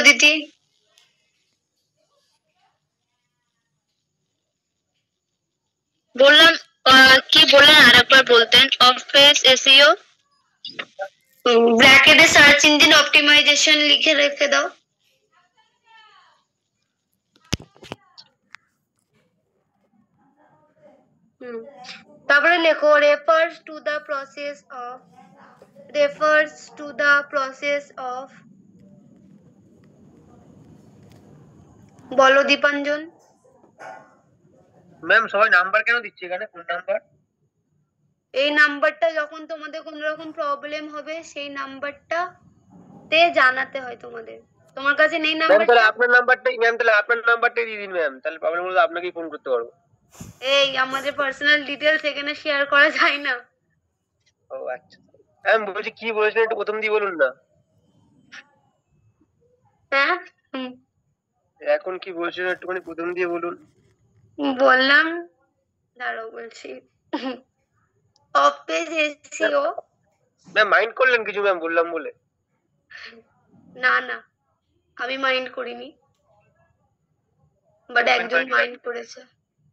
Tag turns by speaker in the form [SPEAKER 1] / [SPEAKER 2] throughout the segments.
[SPEAKER 1] দিদি। বললাম কি বললেন আরেকবার বলতেন? অফ পেজ এসইও, ব্র্যাকেটে সার্চ ইঞ্জিন অপটিমাইজেশন লিখে রেখে দাও। তারপরে লেখো refers to the process of বলো দীপাঞ্জন।
[SPEAKER 2] ম্যাম সবাই নাম্বার কেন দিচ্ছে এখানে? কোন নাম্বার?
[SPEAKER 1] এই নাম্বারটা যখন তোমাদের কোনো রকম প্রবলেম হবে সেই নাম্বারটা তে জানাতে হয় তোমাদের। তোমার কাছে নেই নাম্বারটা?
[SPEAKER 2] তাহলে আপনার নাম্বারটাই ম্যাম, তাহলে আপনার নাম্বারটাই দিয়ে দিন ম্যাম, তাহলে প্রবলেম হলে আপনাকেই ফোন করতে পারবো।
[SPEAKER 1] এই আমাদের পার্সোনাল ডিটেইলস এখানে শেয়ার করা যায় না।
[SPEAKER 2] ও আচ্ছা, আমি বলছি কি বলেছিলেন একটু প্রথম দিয়ে বলুন না।
[SPEAKER 1] হ্যাঁ
[SPEAKER 2] এখন কি বলছিলেন একটুখানি প্রথম দিয়ে বলুন।
[SPEAKER 1] বললাম, দাঁড়াও বলছি। Of page SEO.
[SPEAKER 2] Ma'am mind করলেন কিছু ম্যাম বললাম বলে?
[SPEAKER 1] না না, আমি মাইন্ড করিনি, বাট একজন মাইন্ড করেছে।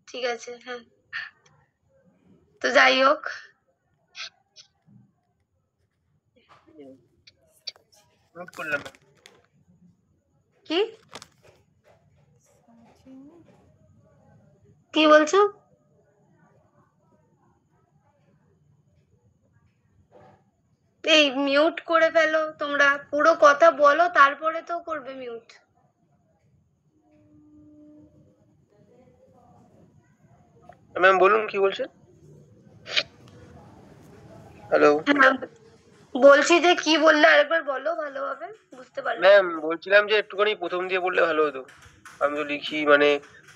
[SPEAKER 1] ঠিক আছে, হ্যাঁ। তো যাই হোক,
[SPEAKER 2] নোট করলাম।
[SPEAKER 1] কি কি বলছো? এই মিউট করে ফেলো তোমরা, পুরো কথা বলো তারপরে তো করবে মিউট।
[SPEAKER 2] ম্যাম বলুন কি বলছেন? হ্যালো
[SPEAKER 1] বলছি যে কি বললে আরেকবার বলো, ভালোভাবে বুঝতে পারলাম।
[SPEAKER 2] ম্যাম বলছিলাম যে একটুখানি প্রথম দিয়ে বললে ভালো হতো। আমি তো লিখি মানে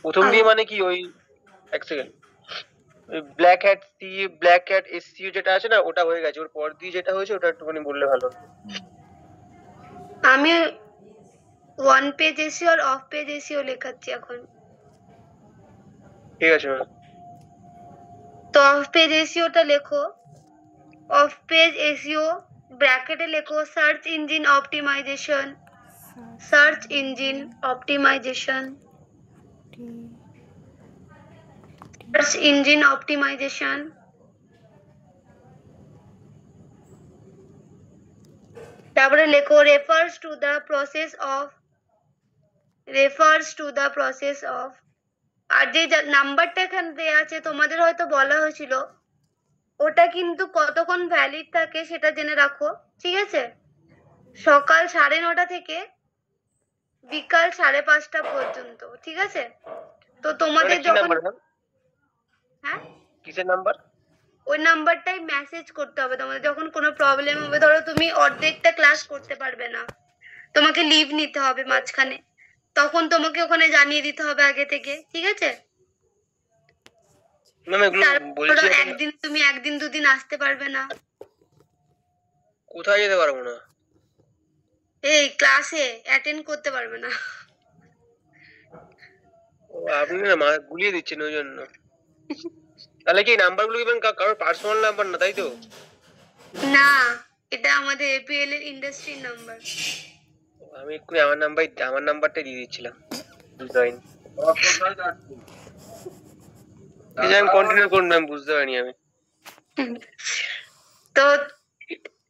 [SPEAKER 2] প্রথম দিয়ে মানে কি ওই এক সেকেন্ড, ওই ব্ল্যাক হ্যাট এসসিও যেটা আছে না ওটা হয়ে গেছে, ওর পর দিয়ে যেটা হয়েছে ওটা একটুখানি বললে ভালো হতো।
[SPEAKER 1] আমি ওয়ান পেজ এসিও আর অফ পেজ এসিও লেখাচ্ছি এখন।
[SPEAKER 2] ঠিক আছে ম্যাম।
[SPEAKER 1] তো অফ পেজ এসিওটা লেখো। অফ পেজ এসইও ব্র্যাকেটে লেখো search engine optimisation. Search engine optimisation, search engine optimisation. তারপরে লেখো refers to the process of. আর যে নাম্বারটা এখানে দেওয়া আছে তোমাদের হয়তো বলা হয়েছিল, ওটা কিন্তু কতক্ষণ ভ্যালিড থাকে সেটা জেনে রাখো, ঠিক আছে? সকাল 9:30 থেকে বিকাল 5:30 পর্যন্ত, ঠিক আছে? তো তোমাদের যখন, হ্যাঁ
[SPEAKER 2] কিসের নাম্বার?
[SPEAKER 1] ওই নাম্বারটাই মেসেজ করতে হবে তোমাদের যখন কোনো প্রবলেম হবে। ধরো তুমি অর্ধেকটা ক্লাস করতে পারবে না, তোমাকে লিভ নিতে হবে মাঝখানে, তখন তোমাকে ওখানে জানিয়ে দিতে হবে আগে থেকে, ঠিক আছে? একদিন তুমি একদিন দুদিন আসতে পারবে না।
[SPEAKER 2] কোথায় যেতে পারবো না?
[SPEAKER 1] এই ক্লাসে অ্যাটেন্ড করতে পারবে না।
[SPEAKER 2] আপনি না গুলিয়ে দিচ্ছেন ওই জন্য। তাহলে কি নাম্বারগুলো কি কারোর পার্সোনাল নাম্বার না, তাই তো?
[SPEAKER 1] না, এটা আমাদের এপিএল এর ইন্ডাস্ট্রি নাম্বার।
[SPEAKER 2] আমি এক্ষুনি আমার নাম্বারটা দিয়ে দিচ্ছিলাম। কন্টিনিউ করুন ম্যাম, বুঝতে পারিনি আমি।
[SPEAKER 1] তো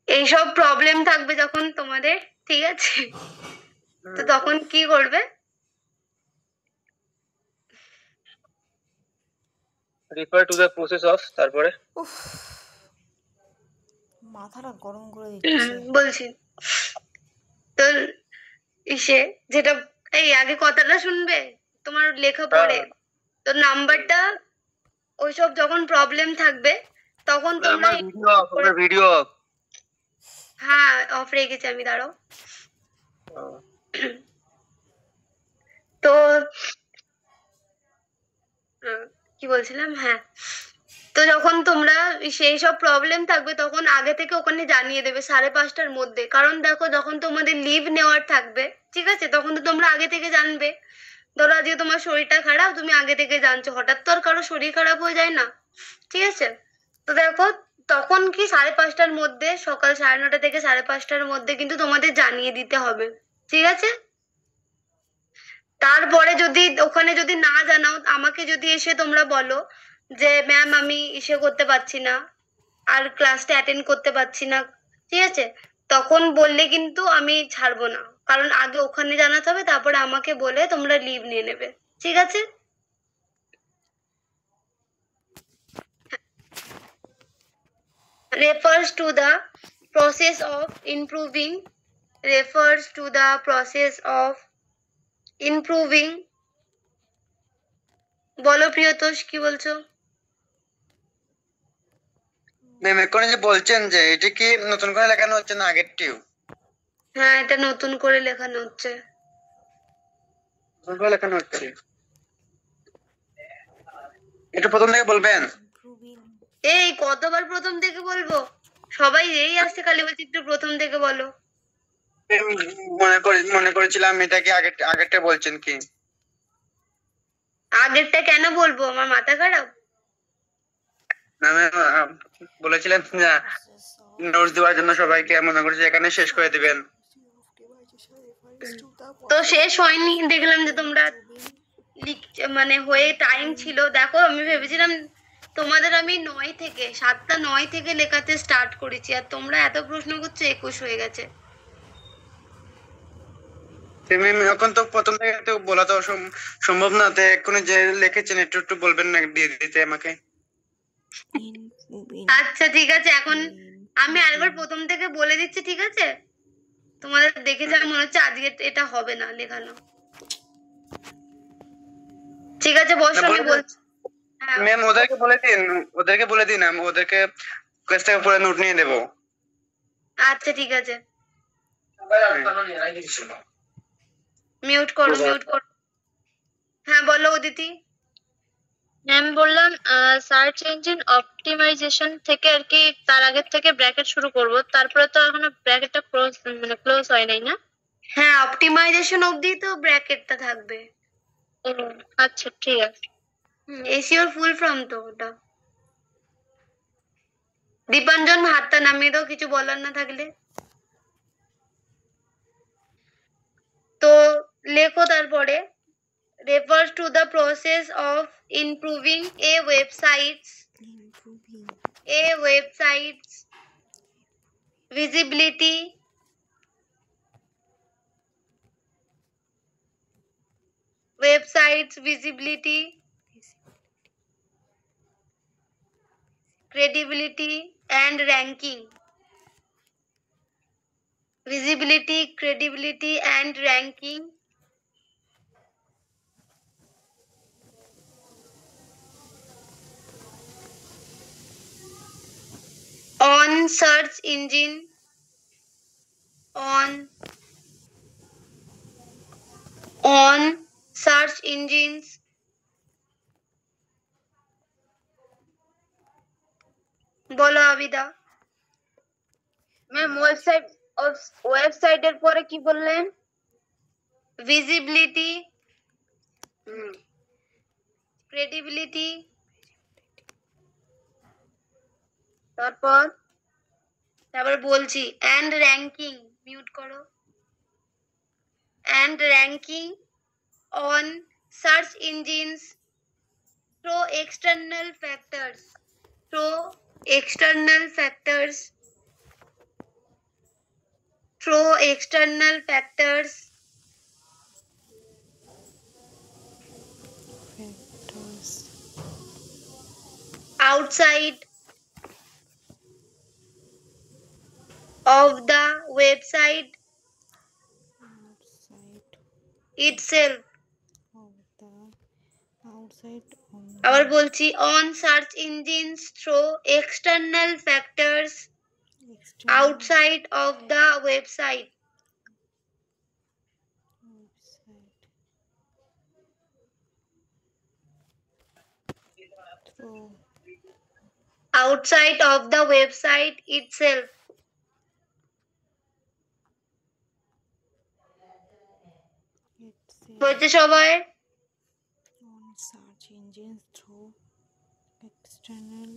[SPEAKER 1] এইসব প্রবলেম থাকবে যখন তোমাদের, ঠিক আছে? তো তখন কি করবে?
[SPEAKER 2] Refer to the process of, তারপরে
[SPEAKER 3] মাথাটা গরম করে দিচ্ছে।
[SPEAKER 1] বলছি তো ইসে যেটা, এই আগে কথাটা শুনবে, তোমার লেখা পড়ে। তো নাম্বারটা ওইসব যখন প্রবলেম থাকবে তখন তোমরা
[SPEAKER 2] ভিডিও অফ।
[SPEAKER 1] হ্যাঁ অফ রেখেছি আমি, দাঁড়াও। তো কি বলছিলাম, হ্যাঁ। তো যখন তোমরা সেই সব প্রবলেম থাকবে তখন আগে থেকে ওখানে জানিয়ে দেবে 5:30টার মধ্যে, কারণ দেখো যখন তোমাদের লিভ নেওয়ার থাকবে, ঠিক আছে, তখন তো তোমরা আগে থেকে জানবে। ধরো আজকে তোমার শরীরটা খারাপ, তুমি আগে থেকে জানছো, হঠাৎ তো আর কারো শরীর খারাপ হয়ে যায় না, ঠিক আছে? তো দেখো তখন কি 5:30টার মধ্যে, সকাল 9:30 থেকে 5:30টার মধ্যে কিন্তু তোমাদের জানিয়ে দিতে হবে, ঠিক আছে? তারপরে যদি ওখানে যদি না জানাও, আমাকে যদি এসে তোমরা বলো যে ম্যাম আমি ইসে করতে পারছি না, আর ক্লাসটা অ্যাটেন্ড করতে পারছি না, ঠিক আছে, তখন বললে কিন্তু আমি ছাড়বো না, কারণ আগে ওখানে জানাতে হবে, তারপরে আমাকে বলে তোমরা লিভ নিয়ে নেবে, ঠিক আছে? refers to the process of improving refers to the process of improving বলো প্রিয়তোষ কি বলছো?
[SPEAKER 4] ম্যাম এখন যে বলছেন যে এটা কি নতুন করে লেখানো হচ্ছে না আগেরটিও?
[SPEAKER 1] হ্যাঁ, এটা নতুন করে লেখানো হচ্ছে।
[SPEAKER 4] নতুন করে লেখানো হচ্ছে, একটু প্রথম থেকে বলবেন?
[SPEAKER 3] ইমপ্রুভিং
[SPEAKER 1] এই কতবার প্রথম থেকে বলবো? সবাই এই আসছে খালি বলছি একটু প্রথম থেকে বলো।
[SPEAKER 4] মনে করেছিলাম এটা কি আগেরটা বলছেন কি?
[SPEAKER 1] আগেরটা কেন বলবো, আমার মাথা খারাপ?
[SPEAKER 4] না ম্যাম বলেছিলেন
[SPEAKER 3] process of
[SPEAKER 4] নোটস দেওয়ার জন্য সবাইকে, মনে করছি এখানে শেষ করে দিবেন।
[SPEAKER 3] optimization refers to the
[SPEAKER 1] তো
[SPEAKER 3] process
[SPEAKER 1] শেষ হয়নি, দেখলাম যে তোমরা
[SPEAKER 3] improving
[SPEAKER 1] মানে হয়ে টাইম ছিল। দেখো আমি ভেবেছিলাম তোমাদের আমি 7টা 9 থেকে লেখাতে স্টার্ট করেছি, আর তোমরা এত প্রশ্ন করছো 21 হয়ে গেছে।
[SPEAKER 4] ম্যাম এখন তো প্রথম থেকে তো বলা তো সম্ভব না, তো এক্ষুনি যে লিখেছেন একটু একটু বলবেন না দিয়ে দিতে আমাকে?
[SPEAKER 3] improving
[SPEAKER 1] আচ্ছা ঠিক আছে, এখন আমি আরেকবার প্রথম থেকে বলে দিচ্ছি, ঠিক আছে? তোমাদের দেখে যা মনে হচ্ছে আজকে এটা হবে না লেখানো। ঠিক আছে বসো, আমি বলছি। হ্যাঁ,
[SPEAKER 4] ম্যাম ওদেরকে বলে দিন, আমি ওদেরকে ক্লাস থেকে পুরো নোট নিয়ে দেবো।
[SPEAKER 1] আচ্ছা ঠিক আছে, মিউট করো। হ্যাঁ বলো অদিতি।
[SPEAKER 5] ম্যাম বললাম সার্চ ইঞ্জিন অপটিমাইজেশন থেকে আর কি, তার আগের থেকে ব্র্যাকেট শুরু করব, তারপরে তো এখনো ব্র্যাকেটটা ক্লোজ হয় নাই না?
[SPEAKER 1] হ্যাঁ, অপটিমাইজেশন অবধি তো ব্র্যাকেটটা থাকবে।
[SPEAKER 5] ও আচ্ছা ঠিক আছে।
[SPEAKER 1] এসিওর ফুল ফর্ম তো ওটা। দীপাঞ্জন হাতটা নামিয়ে দাও কিছু বলার না থাকলে। তো লেখো তারপরে refers to the process of improving a website's visibility, credibility and ranking. Visibility, credibility and ranking on search engines বলো আবিদা।
[SPEAKER 5] ম্যাম ওয়েবসাইটের পরে কি বললেন?
[SPEAKER 1] ভিজিবিলিটি, ক্রেডিবিলিটি, তারপর বলছি and ranking, মিউট করো, and ranking on search engines through external factors
[SPEAKER 3] factors
[SPEAKER 1] outside of the website itself. আবার বলছি on search engines through external factors outside of the website. Outside of the website itself. হয়েছে সবাই?
[SPEAKER 3] on search engines through external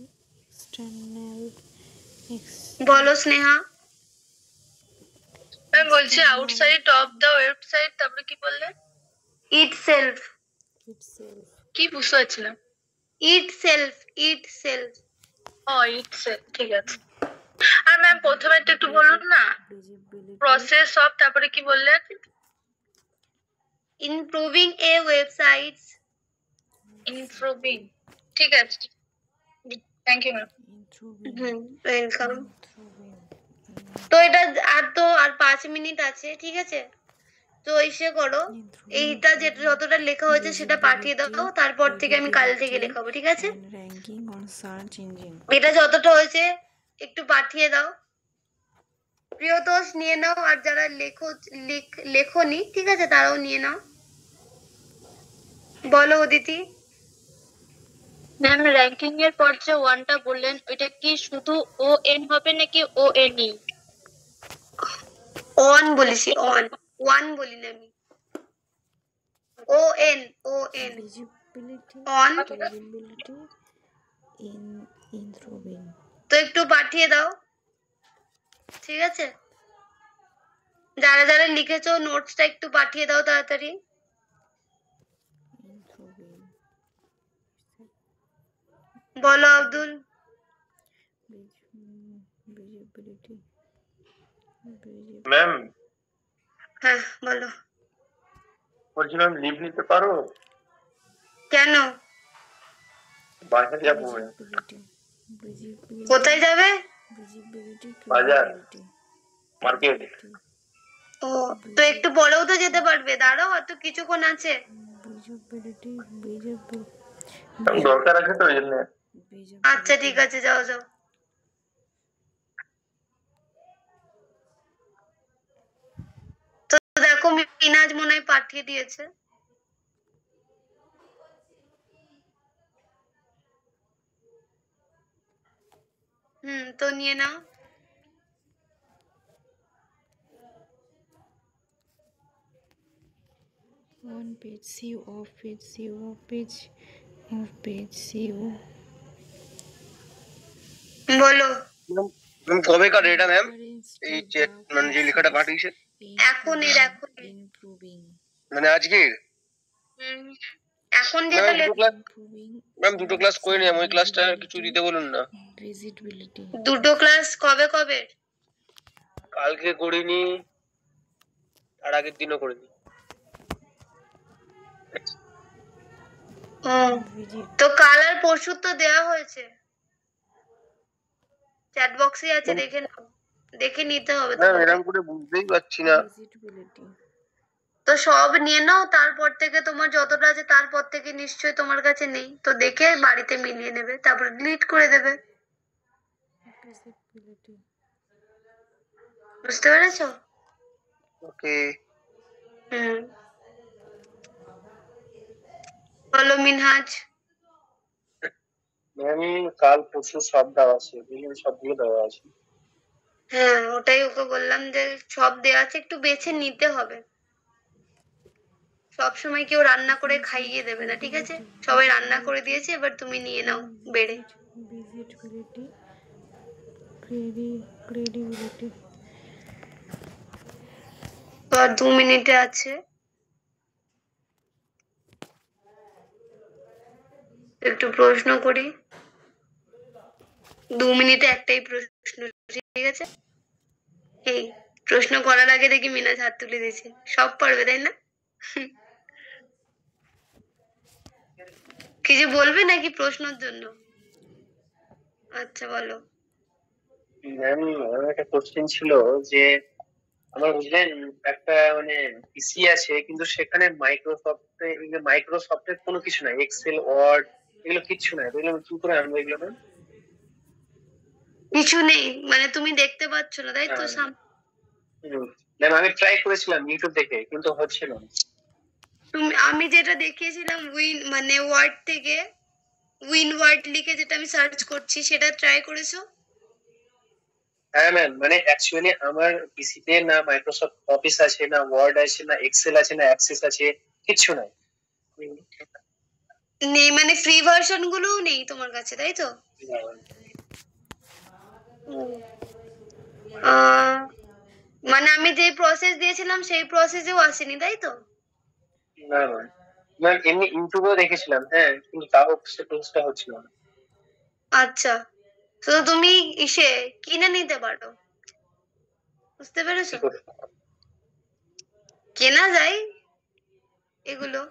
[SPEAKER 1] বলো Sneha.
[SPEAKER 5] Ma'am বলছি outside of the website, তারপরে কি বললেন?
[SPEAKER 1] itself,
[SPEAKER 3] itself,
[SPEAKER 5] কি বুঝতে পারছি না।
[SPEAKER 1] itself, itself.
[SPEAKER 5] ও ইটস, ঠিক আছে। আর ম্যাম প্রথমেরটা একটু বলুন না,
[SPEAKER 3] visibility,
[SPEAKER 5] প্রসেস অফ, তারপরে কি বললেন?
[SPEAKER 1] Improving a website's
[SPEAKER 5] ইমপ্রুভিং, ঠিক আছে, thank you ma'am.
[SPEAKER 3] improving,
[SPEAKER 1] welcome.
[SPEAKER 3] improving,
[SPEAKER 1] তো এটা আর 5 মিনিট আছে, ঠিক আছে? তো এসে করো, এইটা যেটা যতটা লেখা হয়েছে সেটা পাঠিয়ে দাও, তারপর থেকে আমি কাল থেকে লেখাবো, ঠিক আছে?
[SPEAKER 3] and ranking on search engine.
[SPEAKER 1] এটা যতটা হয়েছে একটু পাঠিয়ে দাও। প্রিয়তোষ নিয়ে নাও, আর যারা লেখনি, ঠিক আছে, তারাও নিয়ে নাও। বলো অদিতি।
[SPEAKER 5] ম্যাম র্যাঙ্কিং এর পর যে ওয়ানটা বললেন ওইটা কি শুধু ও এন হবে নাকি ও এন ই?
[SPEAKER 1] অন বলেছি, অন, ওয়ান বলিনি আমি। O N, O N,
[SPEAKER 3] Visibility,
[SPEAKER 1] on.
[SPEAKER 3] visibility in improving,
[SPEAKER 1] তো একটু পাঠিয়ে দাও, ঠিক আছে? যারা যারা লিখেছো নোটসটা একটু পাঠিয়ে দাও তাড়াতাড়ি।
[SPEAKER 3] improving,
[SPEAKER 1] বলো আব্দুল।
[SPEAKER 3] visibility, visibility.
[SPEAKER 2] ম্যাম
[SPEAKER 1] হ্যাঁ বলো।
[SPEAKER 2] বলছিলাম লিভ নিতে পারো?
[SPEAKER 1] কেন?
[SPEAKER 2] বাসায় যাবো ম্যাম।
[SPEAKER 3] Visibility, visibility,
[SPEAKER 1] কোথায় যাবে?
[SPEAKER 3] visibility,
[SPEAKER 2] বাজার।
[SPEAKER 3] credibility,
[SPEAKER 2] market.
[SPEAKER 1] ও, তো একটু পরেও তো যেতে পারবে, দাঁড়াও, আর তো কিছুক্ষণ আছে।
[SPEAKER 3] visibility, visibility,
[SPEAKER 2] দরকার আছে তো এই জন্য।
[SPEAKER 1] আচ্ছা ঠিক আছে, যাও যাও। তো দেখো মিনাজ মনে হয় পাঠিয়ে দিয়েছে। তো নিয়ে নাও।
[SPEAKER 3] on page, see off page, see off page, off page, see off.
[SPEAKER 1] বলো।
[SPEAKER 2] ম্যাম কবেকার এটা ম্যাম?
[SPEAKER 3] Reference to
[SPEAKER 2] এই
[SPEAKER 3] the
[SPEAKER 2] মানে যে লেখাটা পাঠিয়েছে
[SPEAKER 1] এখনের।
[SPEAKER 3] improving,
[SPEAKER 2] মানে আজকের?
[SPEAKER 1] এখন
[SPEAKER 2] ম্যাম
[SPEAKER 1] যেটা
[SPEAKER 2] দুটো ক্লাস,
[SPEAKER 3] improving
[SPEAKER 2] ম্যাম দুটো ক্লাস করে নিলাম, ওই ক্লাসটা কিছু দিতে বলুন না।
[SPEAKER 3] visibility,
[SPEAKER 1] দুটো ক্লাস কবে কবে?
[SPEAKER 2] কালকে করিনি, আর আগের দিনও করিনি।
[SPEAKER 1] ও, তো কাল আর পরশু তো দেওয়া হয়েছে, চ্যাট বক্সে আছে, দেখে নাও, দেখে নিতে হবে
[SPEAKER 2] ম্যাম
[SPEAKER 1] তোমাকে।
[SPEAKER 2] এরকম করে বুঝতেই পারছি না।
[SPEAKER 3] visibility,
[SPEAKER 1] তো সব নিয়ে নাও, তারপর থেকে তোমার যতটা আছে তারপর থেকে নিশ্চয়ই তোমার কাছে নেই, তো দেখে বাড়িতে মিলিয়ে নেবে, তারপর ডিলিট করে দেবে।
[SPEAKER 3] visibility,
[SPEAKER 1] বুঝতে পেরেছো?
[SPEAKER 2] ওকে
[SPEAKER 1] বলো মিনহাজ।
[SPEAKER 2] ম্যাম কাল পরশু সব দেওয়া আছে, সবগুলো দেওয়া আছে।
[SPEAKER 1] হ্যাঁ, ওটাই ওকে বললাম যে সব দেওয়া আছে, একটু বেছে নিতে হবে। সব সময় কেউ রান্না করে খাইয়ে দেবে না, ঠিক আছে? সবাই রান্না করে দিয়েছে, এবার তুমি নিয়ে নাও বেড়ে।
[SPEAKER 3] visibility, credibility,
[SPEAKER 1] তো আর 2 মিনিটে আছে, একটু প্রশ্ন করি। 2 মিনিটে একটাই প্রশ্ন, ঠিক আছে? এই প্রশ্ন করার আগে দেখি মিনাজ হাত তুলে দিয়েছে, সব পারবে তাই না? কিছু বলবে নাকি প্রশ্নের জন্য? আচ্ছা বলো।
[SPEAKER 2] ম্যাম আমার একটা কোশ্চেন ছিল যে আমার বুঝলেন একটা মানে পিসি আছে, কিন্তু সেখানে মাইক্রোসফটের কোনো কিছু নাই, এক্সেল ওয়ার্ড এগুলো কিচ্ছু নাই, এগুলো আমি কি করে আনবো এগুলো ম্যাম?
[SPEAKER 1] কিছু নেই মানে তুমি দেখতে পাচ্ছ না, তাই তো?
[SPEAKER 2] ম্যাম আমি ট্রাই করেছিলাম ইউটিউব দেখে, কিন্তু হচ্ছিল না।
[SPEAKER 1] আমি যেটা দেখিয়েছিলাম মানে ওয়ার্ড থেকে ওয়ার্ড লিখে যেটা আমি সার্চ করছি, সেটা ট্রাই করেছো?
[SPEAKER 2] হ্যাঁ ম্যাম, মানে অ্যাকচুয়ালি আমার পিসিতে না মাইক্রোসফট অফিস আছে, না ওয়ার্ড আছে, না এক্সেল আছে, না অ্যাক্সেস আছে, কিচ্ছু নাই।
[SPEAKER 1] নেই মানে ফ্রি ভার্সন গুলোও নেই তোমার কাছে, তাই তো? মানে আমি যে প্রসেস দিয়েছিলাম সেই প্রসেসেও আসেনি, তাই তো?
[SPEAKER 2] না ম্যাম, ম্যাম এমনি ইউটিউবেও দেখেছিলাম, হ্যাঁ, কিন্তু তাও সেটিংসটা হচ্ছিল না।
[SPEAKER 1] আচ্ছা, তো তুমি ইসে কিনে নিতে পারো, বুঝতে
[SPEAKER 2] কি
[SPEAKER 1] পেরেছো?
[SPEAKER 2] করে?
[SPEAKER 1] কেনা যায় এগুলো।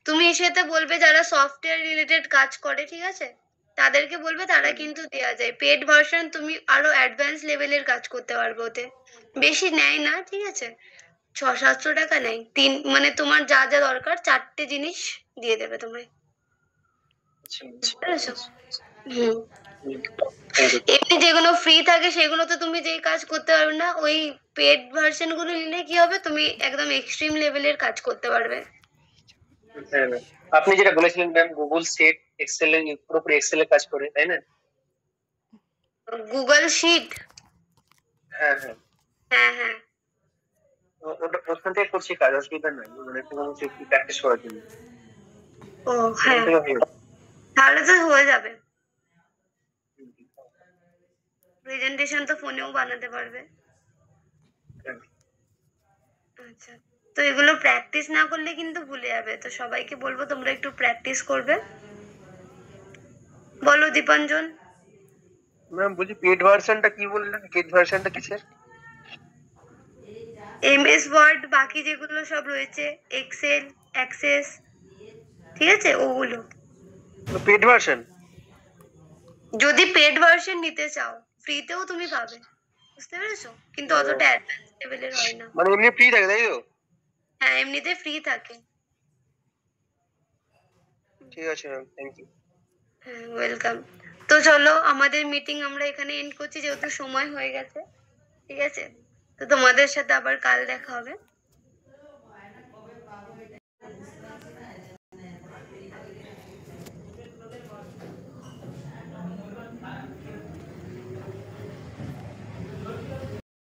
[SPEAKER 1] তুমি সেটা বলবে যারা সফটওয়্যার রিলেটেড কাজ করে, ঠিক আছে, তাদেরকে বলবে, তারা কিন্তু দেওয়া যায় পেড ভার্সন। তুমি আরো অ্যাডভান্স লেভেলের কাজ করতে পারবে ওতে। বেশি নেয় না, ঠিক আছে, 600-700 টাকা নেয়। মানে তোমার যা যা দরকার 4টে জিনিস দিয়ে দেবে তোমায়,
[SPEAKER 2] আচ্ছা,
[SPEAKER 1] বুঝতে পেরেছো? হুম।
[SPEAKER 2] Thank you.
[SPEAKER 1] এমনি যেগুলো ফ্রি থাকে সেগুলো তো তুমি যেই কাজ করতে পারবে না, ওই পেড ভার্সন গুলো নিলে কি হবে, তুমি একদম এক্সট্রিম লেভেলের কাজ করতে পারবে।
[SPEAKER 2] হ্যাঁ ম্যাম, আপনি যেটা বলেছিলেন ম্যাম, গুগল সেট এক্সেল এর পুরোপুরি এক্সেল এর কাজ করে, তাই না?
[SPEAKER 1] গুগল শিট,
[SPEAKER 2] হ্যাঁ হ্যাঁ,
[SPEAKER 1] হ্যাঁ হ্যাঁ।
[SPEAKER 2] ওটা ওখান থেকে করছি কাজ, অসুবিধা নাই, মানে একটু প্র্যাকটিস করার জন্য।
[SPEAKER 1] ও
[SPEAKER 2] ওখান
[SPEAKER 1] হ্যাঁ,
[SPEAKER 2] থেকে হয়ে যাবে।
[SPEAKER 1] তাহলে তো হয়ে যাবে। প্রেজেন্টেশন তো ফোনেও বানাতে পারবে।
[SPEAKER 2] হ্যাঁ।
[SPEAKER 1] আচ্ছা, তো এগুলো প্র্যাকটিস না করলে কিন্তু ভুলে যাবে, তো সবাইকে বলবো তোমরা একটু প্র্যাকটিস করবে। বলো দীপাঞ্জন।
[SPEAKER 2] ম্যাম বলছি পেড ভার্সনটা কি বললেন, পেড ভার্সনটা কিসের?
[SPEAKER 1] এমএস ওয়ার্ড, বাকি যেগুলো সব রয়েছে, এক্সেল, অ্যাক্সেস, ঠিক আছে, ওগুলো।
[SPEAKER 2] Paid version?
[SPEAKER 1] যদি পেড ভার্সন নিতে চাও, ফ্রিতেও তুমি পাবে, বুঝতে পেরেছো, কিন্তু অতটা অ্যাডভান্স লেভেলের হয় না।
[SPEAKER 2] মানে এমনি ফ্রি থাকে, তাই তো?
[SPEAKER 1] হ্যাঁ, এমনিতে ফ্রি থাকে।
[SPEAKER 2] ঠিক আছে ম্যাম, থ্যাংক ইউ।
[SPEAKER 1] হ্যাঁ, ওয়েলকাম। তো চলো, আমাদের মিটিং আমরা এখানে এন্ড করছি, যেহেতু সময় হয়ে গেছে, ঠিক আছে, তো তোমাদের সাথে আবার কাল দেখা হবে।